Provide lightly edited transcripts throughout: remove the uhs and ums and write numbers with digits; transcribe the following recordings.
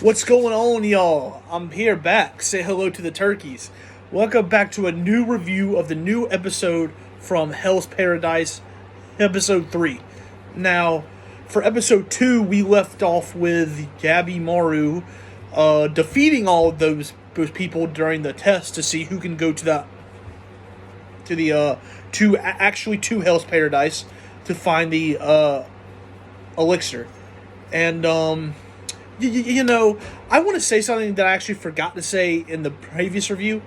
What's going on, y'all? I'm here back. Say hello to the turkeys. Welcome back to a new review of the new episode from Hell's Paradise, episode 3. Now, for episode 2, we left off with gabimaru defeating all of those people during the test to see who can go to Hell's Paradise to find the elixir. And I want to say something that I actually forgot to say in the previous review.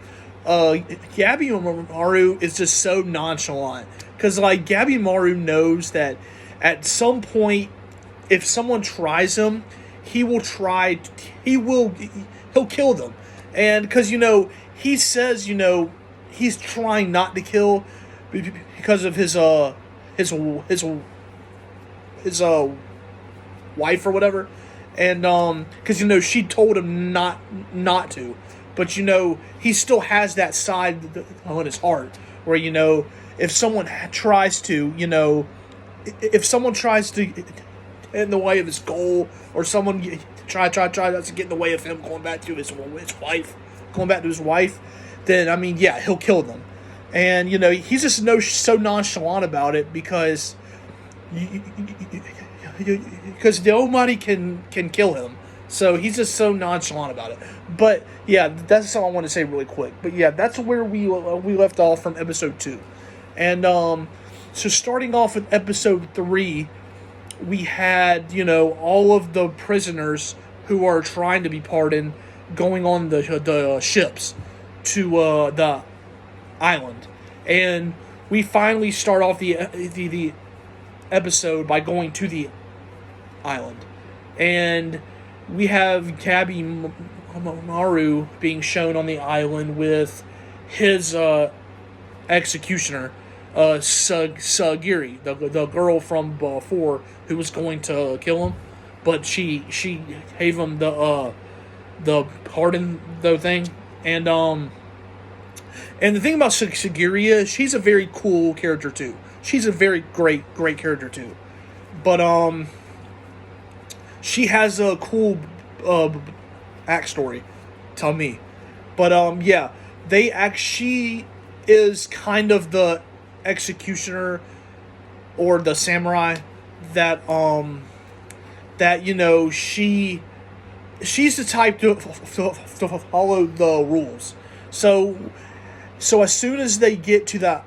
Gabimaru is just so nonchalant. Because, Gabimaru knows that at some point, if someone tries him, he'll kill them. And, because, he says, he's trying not to kill because of his wife or whatever. And because she told him not to, but he still has that side on his heart where if someone tries to if someone tries to get in the way of his goal, or someone try to get in the way of him going back to his wife, then he'll kill them. And he's just so nonchalant about it because nobody can kill him. So he's just so nonchalant about it. But yeah, that's all I want to say really quick. But yeah, that's where we left off from episode 2. And so starting off with episode 3, we had all of the prisoners who are trying to be pardoned going on the ships to the island. And we finally start off the episode by going to the island, and we have gabimaru being shown on the island with his executioner, Sagiri, the girl from before who was going to kill him, but she gave him the pardon thing. And the thing about Sagiri is she's a very cool character too. She's a very great character too, but she has a cool backstory, tell me. But she is kind of the executioner or the samurai that she's the type to follow the rules. So as soon as they get to the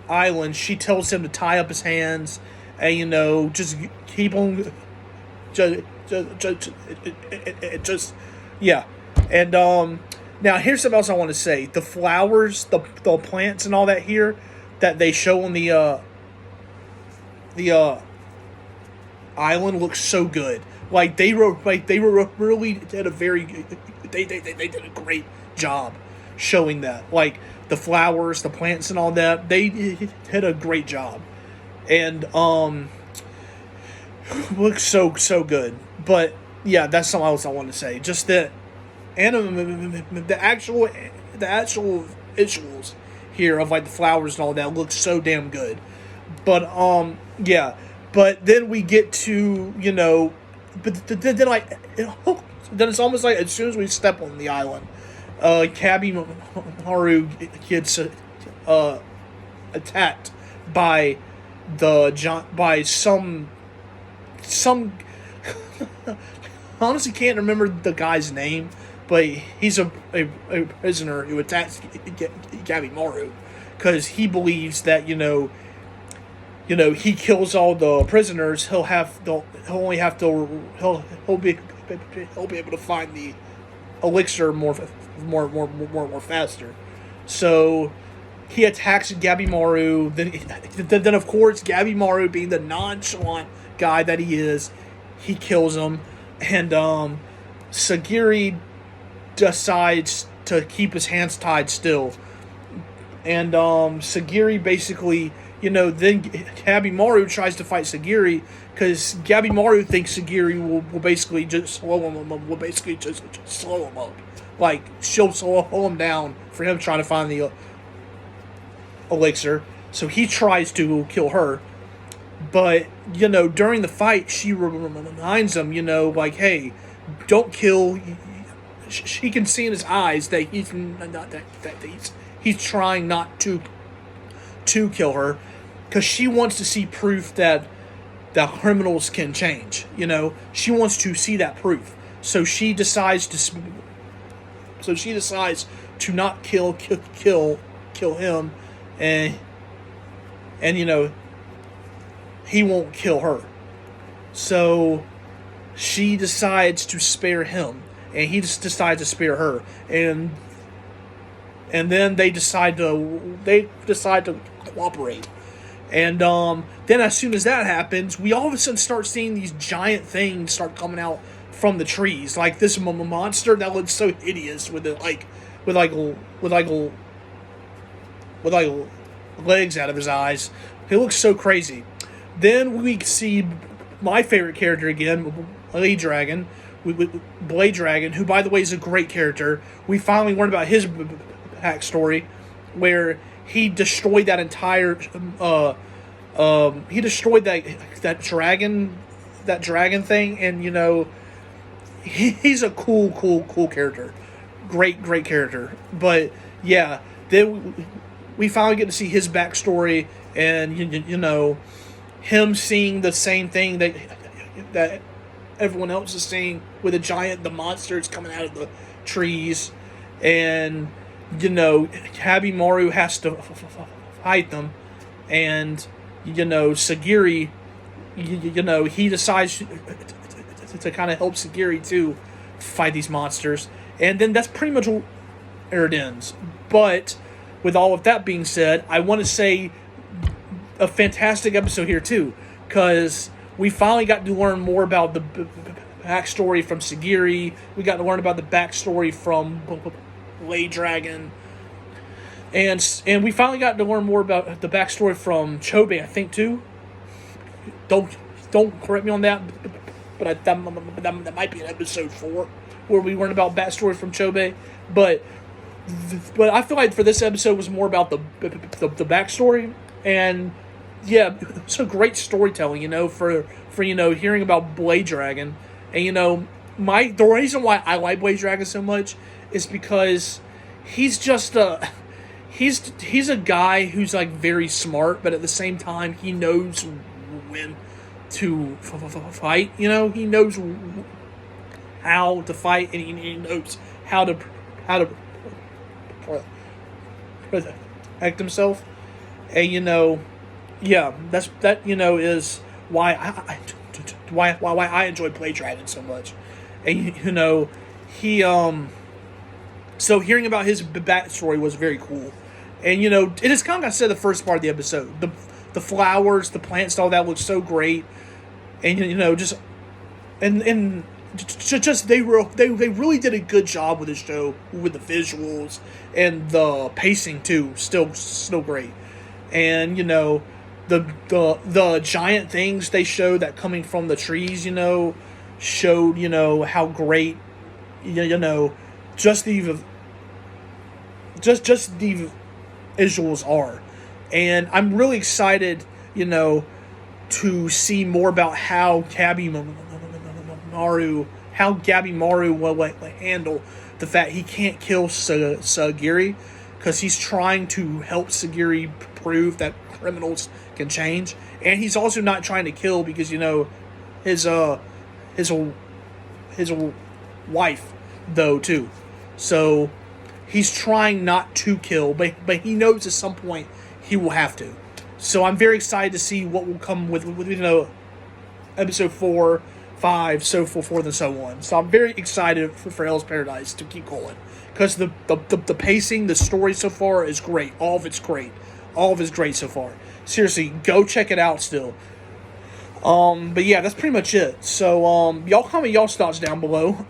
island, she tells him to tie up his hands and just keep on. Just yeah. And now here's something else I want to say. The flowers, the plants and all that here that they show on the island looks so good. They really did they did a great job showing that. The flowers, the plants and all that, they did a great job. And looks so good. But yeah, that's something else I wanted to say. Just that the actual visuals here of the flowers and all that looks so damn good. But yeah, but then we get to but then then it's almost like as soon as we step on the island, gabimaru gets attacked by some honestly can't remember the guy's name, but he's a prisoner who attacks gabimaru because he believes that he kills all the prisoners, he'll be able to find the elixir more faster. So he attacks gabimaru. Then of course gabimaru, being the nonchalant guy that he is, he kills him. And Sagiri decides to keep his hands tied still. And Sagiri basically, then gabimaru tries to fight Sagiri because gabimaru thinks Sagiri will basically just slow him up. She'll slow him down for him trying to find the elixir. So he tries to kill her. But, during the fight, she reminds him, hey, don't kill. She can see in his eyes that he's trying not to kill her, because she wants to see proof that criminals can change. She wants to see that proof. So she decides to not kill him, and he won't kill her. So she decides to spare him, and he just decides to spare her, and then they decide to cooperate. And then as soon as that happens, we all of a sudden start seeing these giant things start coming out from the trees, like this monster that looks so hideous with legs out of his eyes. He looks so crazy. Then we see my favorite character again, Blade Dragon, who, by the way, is a great character. We finally learned about his backstory, where he destroyed that entire. He destroyed that dragon thing, and he's a cool character, great character. But yeah, then we finally get to see his backstory, and him seeing the same thing that everyone else is seeing, with the monsters coming out of the trees, and Gabimaru has to fight them, and Sagiri, he decides to kind of help Sagiri to fight these monsters, and then that's pretty much where it ends. But with all of that being said, I want to say a fantastic episode here too, because we finally got to learn more about the backstory from Sagiri. We got to learn about the backstory from Blade Dragon, and we finally got to learn more about the backstory from Chobe, I think too. Don't correct me on that, but that might be in episode 4 where we learn about backstory from Chobe. But I feel like for this episode was more about the backstory, and yeah, it's a great storytelling, for hearing about Blade Dragon. And the reason why I like Blade Dragon so much is because he's just he's a guy who's like very smart, but at the same time he knows when to fight. He knows how to fight, and he knows how to protect himself. And yeah, is why I enjoy Blade Dragon so much. And he so hearing about his backstory was very cool. And it is kind of like I said the first part of the episode, the flowers, the plants, all that looks so great. And just they really did a good job with the show, with the visuals and the pacing too. Still great. And the giant things they showed that coming from the trees, showed how great just the visuals are. And I'm really excited to see more about how Gabimaru will handle the fact he can't kill Sagiri, because he's trying to help Sagiri prove that criminals can change, and he's also not trying to kill because his wife though too. So he's trying not to kill, but he knows at some point he will have to. So I'm very excited to see what will come with episode 4, 5, so forth and so on. So I'm very excited for Hell's Paradise to keep going, because the pacing, the story so far is great. All of it's great. All of it's great so far. Seriously, go check it out still. But yeah, that's pretty much it. So y'all comment y'all's thoughts down below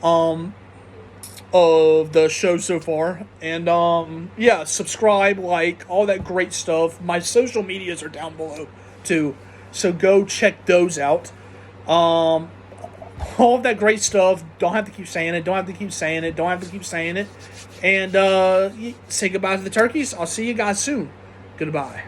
of the show so far, and yeah, subscribe, like, all that great stuff. My social medias are down below too, so go check those out. All of that great stuff. Don't have to keep saying it. And say goodbye to the turkeys. I'll see you guys soon. Goodbye.